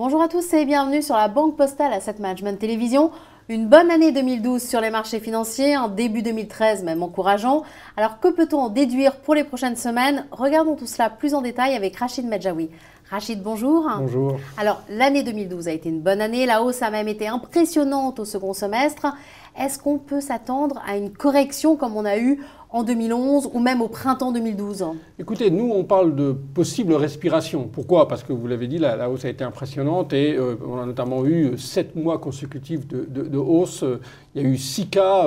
Bonjour à tous et bienvenue sur la Banque Postale Asset Management Télévision. Une bonne année 2012 sur les marchés financiers, un début 2013 même encourageant. Alors que peut-on en déduire pour les prochaines semaines? Regardons tout cela plus en détail avec Rachid Medjaoui. Rachid, bonjour. Bonjour. Alors l'année 2012 a été une bonne année, la hausse a même été impressionnante au second semestre. Est-ce qu'on peut s'attendre à une correction comme on a eu en 2011 ou même au printemps 2012? Écoutez, nous on parle de possible respiration. Pourquoi? Parce que vous l'avez dit, la hausse a été impressionnante et on a notamment eu 7 mois consécutifs de hausse. Il y a eu 6 cas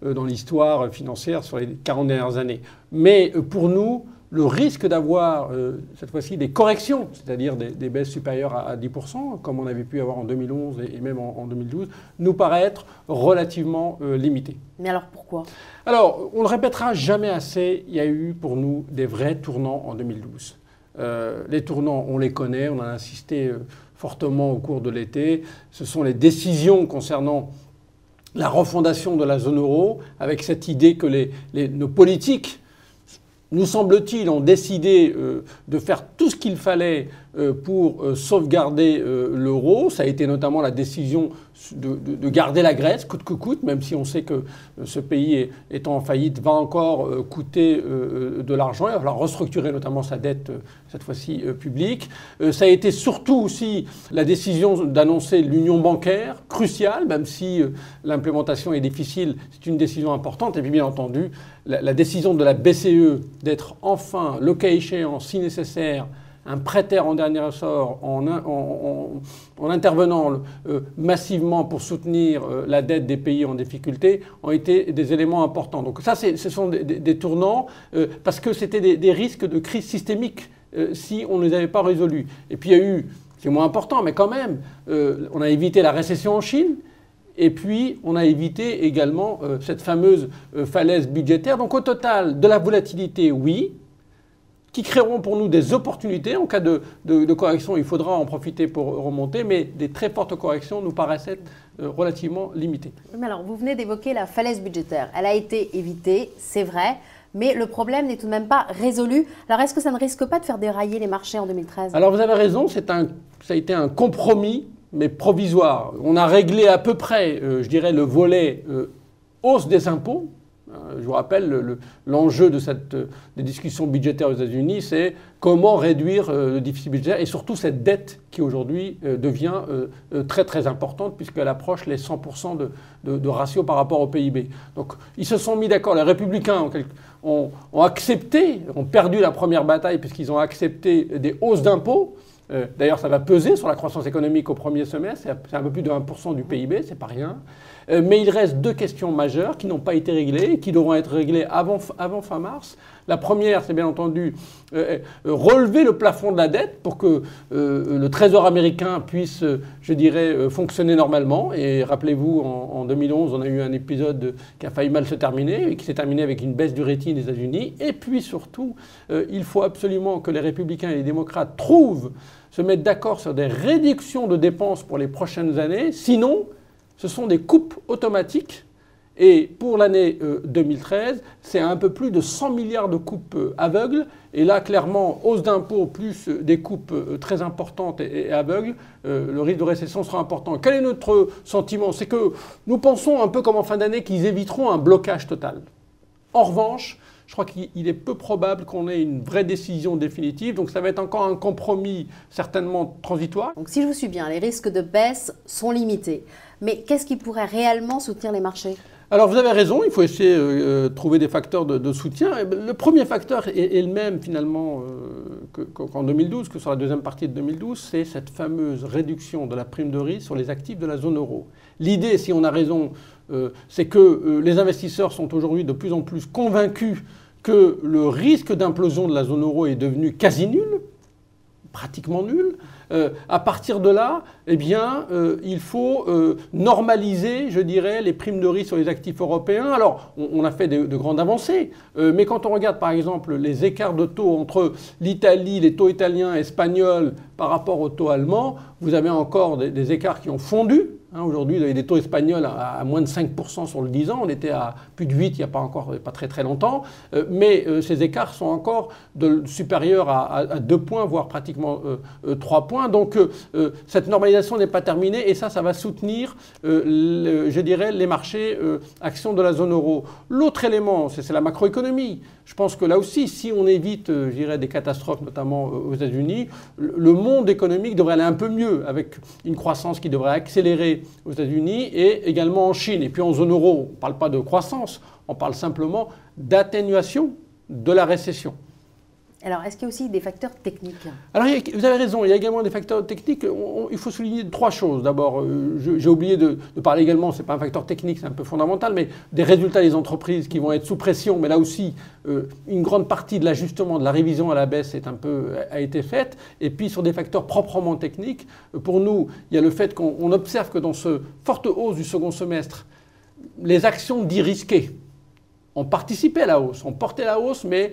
dans l'histoire financière sur les 40 dernières années. Mais pour nous, le risque d'avoir cette fois-ci des corrections, c'est-à-dire des baisses supérieures à 10%, comme on avait pu avoir en 2011 et même en 2012, nous paraît être relativement limité. Mais alors pourquoi? Alors, on ne le répétera jamais assez, il y a eu pour nous des vrais tournants en 2012. Les tournants, on les connaît, on en a insisté fortement au cours de l'été. Ce sont les décisions concernant la refondation de la zone euro, avec cette idée que nos politiques, nous semble-t-il, ont décidé de faire tout ce qu'il fallait pour sauvegarder l'euro. Ça a été notamment la décision de garder la Grèce, coûte que coûte, même si on sait que ce pays étant en faillite va encore coûter de l'argent. Il va falloir restructurer notamment sa dette, cette fois-ci publique. Ça a été surtout aussi la décision d'annoncer l'union bancaire, cruciale, même si l'implémentation est difficile, c'est une décision importante. Et puis bien entendu, la décision de la BCE d'être enfin, le cas échéant, si nécessaire, un prêteur en dernier ressort en intervenant massivement pour soutenir la dette des pays en difficulté ont été des éléments importants. Donc ça, ce sont des tournants parce que c'était des risques de crise systémique si on ne les avait pas résolus. Et puis il y a eu, c'est moins important, mais quand même, on a évité la récession en Chine. Et puis, on a évité également cette fameuse falaise budgétaire. Donc, au total, de la volatilité, oui, qui créeront pour nous des opportunités. En cas de correction, il faudra en profiter pour remonter, mais des très fortes corrections nous paraissent être relativement limitées. Mais alors, vous venez d'évoquer la falaise budgétaire. Elle a été évitée, c'est vrai, mais le problème n'est tout de même pas résolu. Alors, est-ce que ça ne risque pas de faire dérailler les marchés en 2013? Alors, vous avez raison, ça a été un compromis, mais provisoire. On a réglé à peu près, je dirais, le volet hausse des impôts. Je vous rappelle, l'enjeu des discussions budgétaires aux États-Unis, c'est comment réduire le déficit budgétaire et surtout cette dette qui aujourd'hui devient très très importante puisqu'elle approche les 100% de ratio par rapport au PIB. Donc ils se sont mis d'accord. Les républicains ont accepté, ont perdu la première bataille puisqu'ils ont accepté des hausses d'impôts. D'ailleurs, ça va peser sur la croissance économique au premier semestre. C'est un peu plus de 1% du PIB, c'est pas rien. Mais il reste 2 questions majeures qui n'ont pas été réglées et qui devront être réglées avant fin mars. La première, c'est bien entendu relever le plafond de la dette pour que le Trésor américain puisse, je dirais, fonctionner normalement. Et rappelez-vous, en 2011, on a eu un épisode qui a failli mal se terminer et qui s'est terminé avec une baisse du rating des États-Unis. Et puis surtout, il faut absolument que les républicains et les démocrates se mettent d'accord sur des réductions de dépenses pour les prochaines années. Sinon, ce sont des coupes automatiques. Et pour l'année 2013, c'est un peu plus de 100 milliards de coupes aveugles. Et là, clairement, hausse d'impôts plus des coupes très importantes et aveugles, le risque de récession sera important. Quel est notre sentiment? C'est que nous pensons un peu comme en fin d'année qu'ils éviteront un blocage total. En revanche, je crois qu'il est peu probable qu'on ait une vraie décision définitive. Donc ça va être encore un compromis certainement transitoire. Donc si je vous suis bien, les risques de baisse sont limités. Mais qu'est-ce qui pourrait réellement soutenir les marchés? Alors vous avez raison, il faut essayer de trouver des facteurs de soutien. Le premier facteur est le même finalement qu'en 2012, que sur la deuxième partie de 2012, c'est cette fameuse réduction de la prime de risque sur les actifs de la zone euro. L'idée, si on a raison, c'est que les investisseurs sont aujourd'hui de plus en plus convaincus que le risque d'implosion de la zone euro est devenu quasi nul, pratiquement nul. À partir de là, eh bien, il faut normaliser, je dirais, les primes de risque sur les actifs européens. Alors, on a fait de grandes avancées, mais quand on regarde par exemple les écarts de taux entre l'Italie, les taux italiens, espagnols par rapport aux taux allemands, vous avez encore des écarts qui ont fondu. Aujourd'hui, vous avez des taux espagnols à moins de 5% sur le 10 ans. On était à plus de 8 il n'y a pas très très longtemps. Mais ces écarts sont encore supérieurs à 2 points, voire pratiquement 3 points. Donc cette normalisation n'est pas terminée et ça va soutenir, je dirais, les marchés actions de la zone euro. L'autre élément, c'est la macroéconomie. Je pense que là aussi, si on évite, je dirais, des catastrophes, notamment aux États-Unis, le monde économique devrait aller un peu mieux, avec une croissance qui devrait accélérer aux États-Unis et également en Chine. Et puis en zone euro, on ne parle pas de croissance, on parle simplement d'atténuation de la récession. Alors, est-ce qu'il y a aussi des facteurs techniques? Alors, vous avez raison, il y a également des facteurs techniques. Il faut souligner 3 choses. D'abord, j'ai oublié de parler également, ce n'est pas un facteur technique, c'est un peu fondamental, mais des résultats des entreprises qui vont être sous pression. Mais là aussi, une grande partie de l'ajustement, de la révision à la baisse a été faite. Et puis, sur des facteurs proprement techniques, pour nous, il y a le fait qu'on observe que dans ce forte hausse du second semestre, les actions dites risquées ont participé à la hausse, ont porté la hausse, mais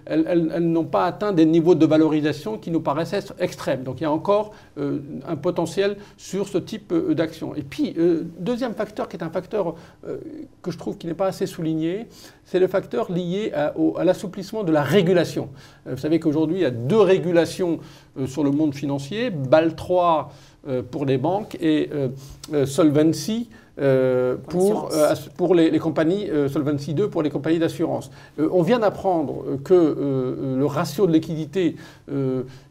elles n'ont pas atteint des niveaux de valorisation qui nous paraissent être extrêmes. Donc il y a encore un potentiel sur ce type d'action. Et puis, deuxième facteur qui est un facteur que je trouve qui n'est pas assez souligné, c'est le facteur lié à l'assouplissement de la régulation. Vous savez qu'aujourd'hui, il y a 2 régulations sur le monde financier, BAL 3 pour les banques et Solvency pour les compagnies, Solvency 2 pour les compagnies d'assurance. On vient d'apprendre que le ratio de liquidité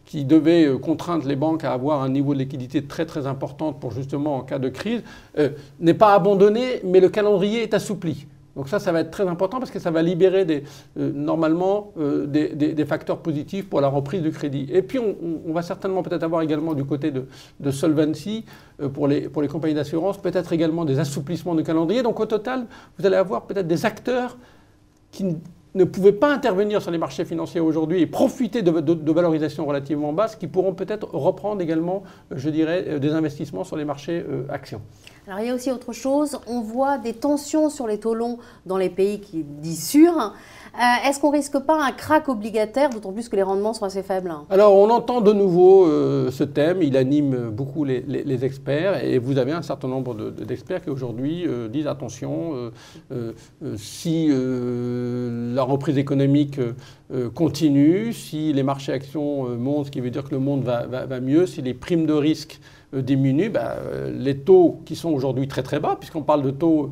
qui devait contraindre les banques à avoir un niveau de liquidité très très important pour justement en cas de crise n'est pas abandonné, mais le calendrier est assoupli. Donc ça va être très important parce que ça va libérer normalement des facteurs positifs pour la reprise du crédit. Et puis on va certainement peut-être avoir également du côté de Solvency pour les compagnies d'assurance, peut-être également des assouplissements de calendrier. Donc au total, vous allez avoir peut-être des acteurs qui ne pouvaient pas intervenir sur les marchés financiers aujourd'hui et profiter de valorisations relativement basses qui pourront peut-être reprendre également, je dirais, des investissements sur les marchés actions. Alors il y a aussi autre chose, on voit des tensions sur les taux longs dans les pays qui disent sûrs. Est-ce qu'on ne risque pas un krach obligataire, d'autant plus que les rendements sont assez faibles? Alors on entend de nouveau ce thème, il anime beaucoup les experts et vous avez un certain nombre d'experts qui aujourd'hui disent attention, si la reprise économique continue, si les marchés actions montent, ce qui veut dire que le monde va mieux, si les primes de risque diminuent, les taux qui sont aujourd'hui très très bas, puisqu'on parle de taux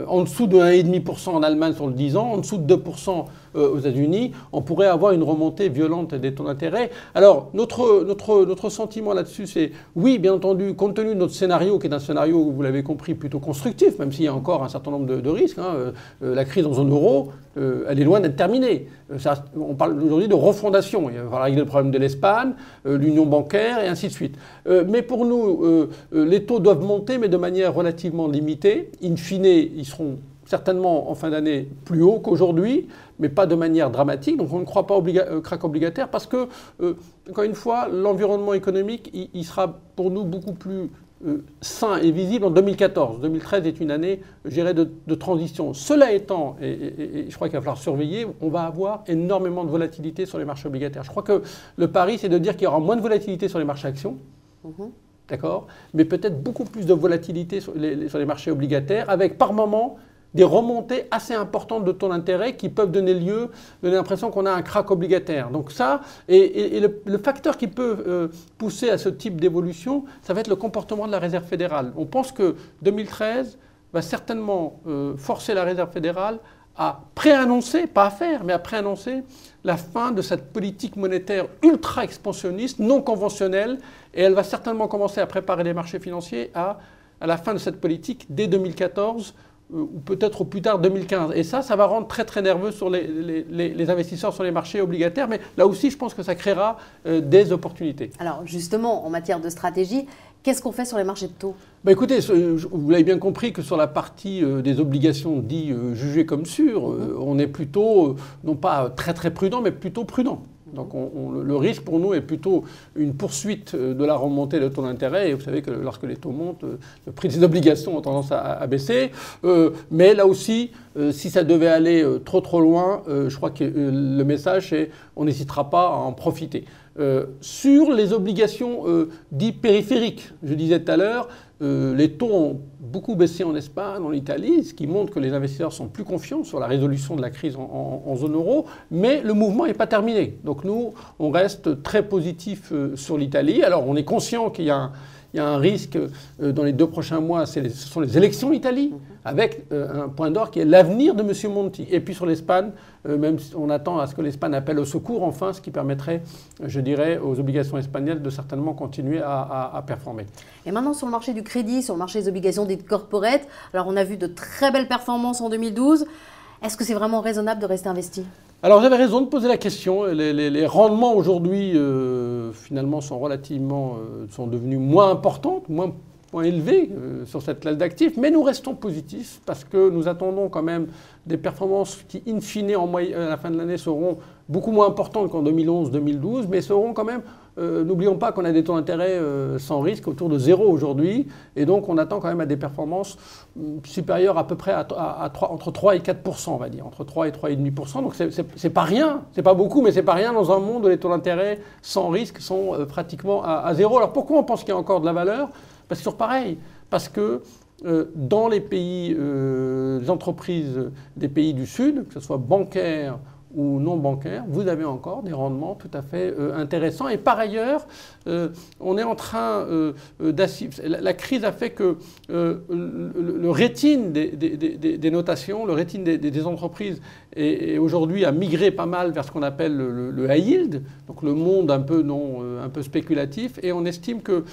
en dessous de 1,5% en Allemagne sur le 10 ans, en dessous de 2% aux États-Unis, on pourrait avoir une remontée violente des taux d'intérêt. Alors, notre sentiment là-dessus, c'est oui, bien entendu, compte tenu de notre scénario, qui est un scénario, vous l'avez compris, plutôt constructif, même s'il y a encore un certain nombre de risques. La crise en zone euro, elle est loin d'être terminée. On parle aujourd'hui de refondation. Il va falloir régler le problème de l'Espagne, l'union bancaire et ainsi de suite. Mais pour nous, les taux doivent monter, mais de manière relativement limitée. In fine, ils seront certainement en fin d'année plus hauts qu'aujourd'hui, mais pas de manière dramatique. Donc on ne croit pas au krach obligataire parce que, encore une fois, l'environnement économique, il sera pour nous beaucoup plus sain et visible en 2014. 2013 est une année, je dirais, de transition. Cela étant, et je crois qu'il va falloir surveiller, on va avoir énormément de volatilité sur les marchés obligataires. Je crois que le pari, c'est de dire qu'il y aura moins de volatilité sur les marchés actions. D'accord, mais peut-être beaucoup plus de volatilité sur les marchés obligataires, avec par moment des remontées assez importantes de taux d'intérêt qui peuvent donner l'impression qu'on a un krach obligataire. Donc ça, et le facteur qui peut pousser à ce type d'évolution, ça va être le comportement de la Réserve fédérale. On pense que 2013 va certainement forcer la Réserve fédérale à préannoncer, pas à faire, mais à préannoncer la fin de cette politique monétaire ultra expansionniste, non conventionnelle, et elle va certainement commencer à préparer les marchés financiers à la fin de cette politique dès 2014, ou peut-être au plus tard 2015. Et ça va rendre très très nerveux sur les investisseurs sur les marchés obligataires, mais là aussi je pense que ça créera des opportunités. Alors justement, en matière de stratégie, qu'est-ce qu'on fait sur les marchés de taux? Écoutez, vous l'avez bien compris que sur la partie des obligations dites jugées comme sûres, on est plutôt, non pas très très prudent, mais plutôt prudent. Donc le risque pour nous est plutôt une poursuite de la remontée de taux d'intérêt. Et vous savez que lorsque les taux montent, le prix des obligations a tendance à baisser. Mais là aussi, si ça devait aller trop loin, je crois que le message est on n'hésitera pas à en profiter. Sur les obligations dites périphériques, je disais tout à l'heure, les taux ont beaucoup baissé en Espagne, en Italie, ce qui montre que les investisseurs sont plus confiants sur la résolution de la crise en zone euro, mais le mouvement n'est pas terminé. Donc nous, on reste très positif sur l'Italie. Alors on est conscient qu'il y a un risque dans les 2 prochains mois, ce sont les élections en Italie, avec un point d'or qui est l'avenir de M. Monti. Et puis sur l'Espagne, même si on attend à ce que l'Espagne appelle au secours, enfin, ce qui permettrait, je dirais, aux obligations espagnoles de certainement continuer à performer. Et maintenant sur le marché du crédit, sur le marché des obligations dites corporate, alors on a vu de très belles performances en 2012. Est-ce que c'est vraiment raisonnable de rester investi ? Alors vous avez raison de poser la question. Les rendements aujourd'hui, finalement, sont devenus moins importants, moins élevés sur cette classe d'actifs, mais nous restons positifs parce que nous attendons quand même des performances qui, in fine, à la fin de l'année, seront beaucoup moins importantes qu'en 2011-2012, mais seront quand même, n'oublions pas qu'on a des taux d'intérêt sans risque autour de 0 aujourd'hui, et donc on attend quand même à des performances supérieures à peu près entre 3 et 4%, on va dire, entre 3 et 3,5%. Donc c'est pas rien, c'est pas beaucoup, mais c'est pas rien dans un monde où les taux d'intérêt sans risque sont pratiquement à 0. Alors pourquoi on pense qu'il y a encore de la valeur ? Parce que c'est toujours pareil, parce que dans les pays, les entreprises des pays du Sud, que ce soit bancaires ou non bancaires, vous avez encore des rendements tout à fait intéressants. Et par ailleurs, on est en train la crise a fait que le rating des notations, le rating des entreprises est aujourd'hui a migré pas mal vers ce qu'on appelle le high yield, donc le monde un peu spéculatif. Et on estime que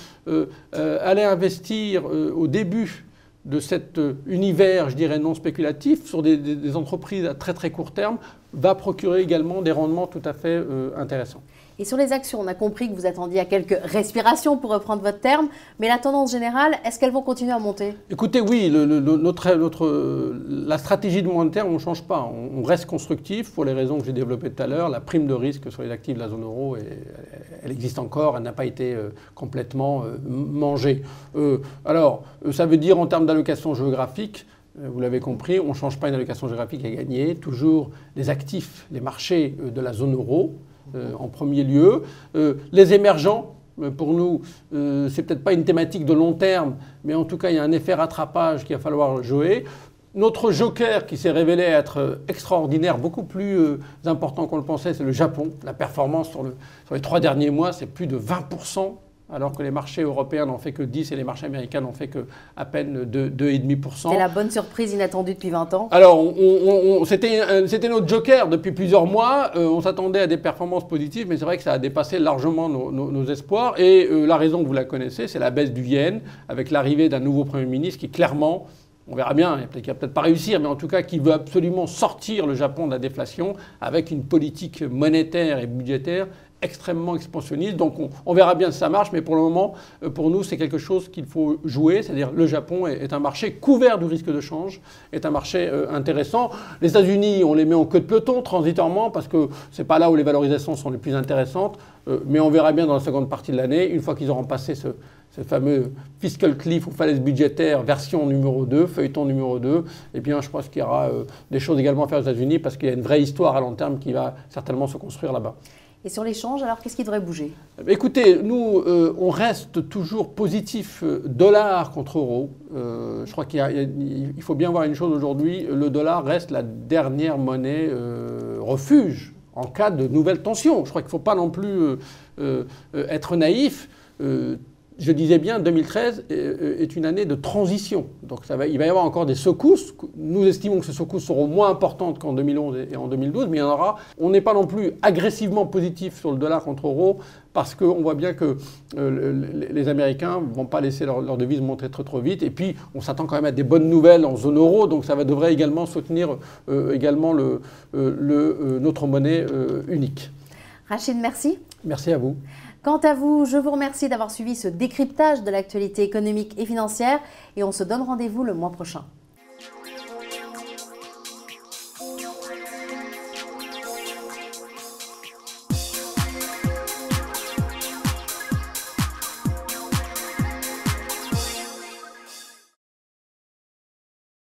aller investir au début de cet univers, je dirais, non spéculatif, sur des entreprises à très très court terme, va procurer également des rendements tout à fait intéressants. Et sur les actions, on a compris que vous attendiez à quelques respirations, pour reprendre votre terme, mais la tendance générale, est-ce qu'elles vont continuer à monter ? Écoutez, oui, la stratégie de moyen terme, on ne change pas. On reste constructif pour les raisons que j'ai développées tout à l'heure. La prime de risque sur les actifs de la zone euro, elle existe encore, elle n'a pas été complètement mangée. Alors, ça veut dire en termes d'allocation géographique, vous l'avez compris, on ne change pas une allocation géographique à gagner. Toujours les actifs, les marchés de la zone euro en premier lieu. Les émergents, pour nous, c'est peut-être pas une thématique de long terme, mais en tout cas, il y a un effet rattrapage qu'il va falloir jouer. Notre joker qui s'est révélé être extraordinaire, beaucoup plus important qu'on le pensait, c'est le Japon. La performance sur les 3 derniers mois, c'est plus de 20%. Alors que les marchés européens n'en fait que 10 et les marchés américains n'en fait que à peine 2,5%. C'est la bonne surprise inattendue depuis 20 ans. Alors, c'était notre joker depuis plusieurs mois. On s'attendait à des performances positives, mais c'est vrai que ça a dépassé largement nos espoirs. Et la raison, vous la connaissez, c'est la baisse du yen, avec l'arrivée d'un nouveau Premier ministre qui, clairement, on verra bien, il va peut-être pas réussir, mais en tout cas qui veut absolument sortir le Japon de la déflation avec une politique monétaire et budgétaire extrêmement expansionniste. Donc on verra bien si ça marche, mais pour le moment, pour nous, c'est quelque chose qu'il faut jouer. C'est-à-dire le Japon est un marché couvert du risque de change, est un marché intéressant. Les États-Unis, on les met en queue de peloton transitoirement parce que c'est pas là où les valorisations sont les plus intéressantes. Mais on verra bien dans la seconde partie de l'année, une fois qu'ils auront passé ce fameux fiscal cliff ou falaise budgétaire version numéro 2, feuilleton numéro 2, eh bien je pense qu'il y aura des choses également à faire aux États-Unis parce qu'il y a une vraie histoire à long terme qui va certainement se construire là-bas. Et sur l'échange, alors qu'est-ce qui devrait bouger ? Écoutez, nous, on reste toujours positif dollar contre euro. Je crois qu'il faut bien voir une chose aujourd'hui, le dollar reste la dernière monnaie refuge en cas de nouvelles tensions. Je crois qu'il ne faut pas non plus être naïf. Je disais bien, 2013 est une année de transition. Donc il va y avoir encore des secousses. Nous estimons que ces secousses seront moins importantes qu'en 2011 et en 2012, mais il y en aura. On n'est pas non plus agressivement positif sur le dollar contre euro parce qu'on voit bien que les Américains ne vont pas laisser leur devise monter trop vite. Et puis, on s'attend quand même à des bonnes nouvelles en zone euro, donc ça devrait également soutenir notre monnaie unique. Rachid, merci. Merci à vous. Quant à vous, je vous remercie d'avoir suivi ce décryptage de l'actualité économique et financière et on se donne rendez-vous le mois prochain.